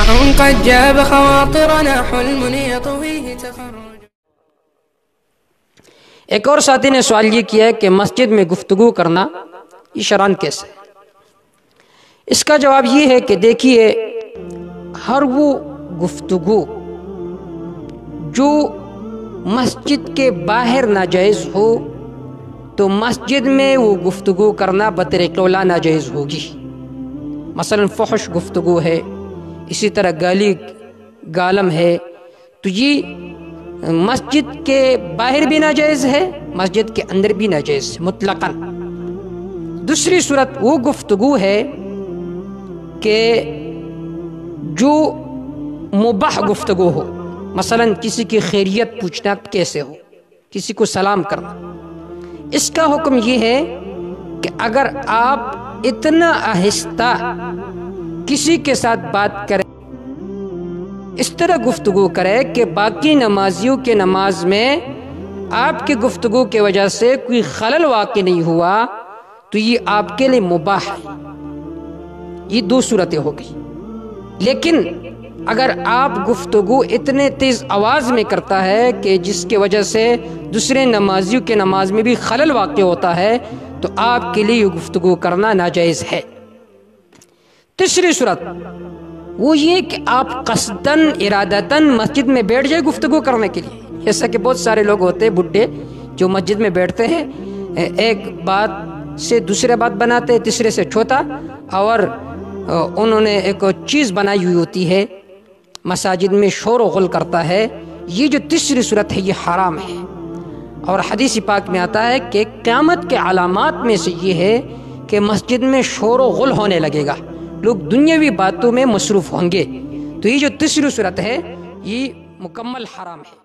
قد جاب خواطرنا حلم يطويه تخرج۔ ایک اور ساتھی نے سوال یہ کیا ہے کہ مسجد میں گفتگو کرنا یہ شرعاً کیسے ہے؟ اس کا جواب یہ ہے کہ دیکھیے، ہر وہ گفتگو جو مسجد کے باہر ناجائز ہو تو مسجد میں وہ گفتگو کرنا بطریق اولیٰ ناجائز ہوگی۔ مثلا فحش گفتگو ہے، اسی طرح گالی گالم ہے، تو یہ مسجد کے باہر بھی ناجائز ہے، مسجد کے اندر بھی ناجائز ہے مطلقاً۔ دوسری صورت وہ گفتگو ہے کہ جو مباح گفتگو ہو، مثلا کسی کی خیریت پوچھنا کیسے ہو، کسی کو سلام کرنا۔ اس کا حکم یہ ہے کہ اگر آپ اتنا آہستہ کسی کے ساتھ بات کریں، اس طرح گفتگو کریں کہ باقی نمازیوں کے نماز میں آپ کی گفتگو کی وجہ سے کوئی خلل واقع نہیں ہوا، تو یہ آپ کے لیے مباح ہے۔ یہ دو صورتیں ہو گئی۔ لیکن اگر آپ گفتگو اتنے تیز آواز میں کرتا ہے کہ جس کی وجہ سے دوسرے نمازیوں کے نماز میں بھی خلل واقع ہوتا ہے، تو آپ کے لیے یہ گفتگو کرنا ناجائز ہے۔ تیسری صورت وہ یہ کہ آپ قصداً ارادتاً مسجد میں بیٹھ جائے گفتگو کرنے کے لیے، جیسا کہ بہت سارے لوگ ہوتے ہیں بڈھے جو مسجد میں بیٹھتے ہیں، ایک بات سے دوسرے بات بناتے ہیں، تیسرے سے چوتھا، اور انہوں نے ایک چیز بنائی ہوئی ہوتی ہے، مساجد میں شور و غل کرتا ہے۔ یہ جو تیسری صورت ہے یہ حرام ہے، اور حدیث پاک میں آتا ہے کہ قیامت کے علامات میں سے یہ ہے کہ مسجد میں شور و غل ہونے لگے گا، لوگ دنیاوی باتوں میں مصروف ہوں گے۔ تو یہ جو تیسری صورت ہے یہ مکمل حرام ہے۔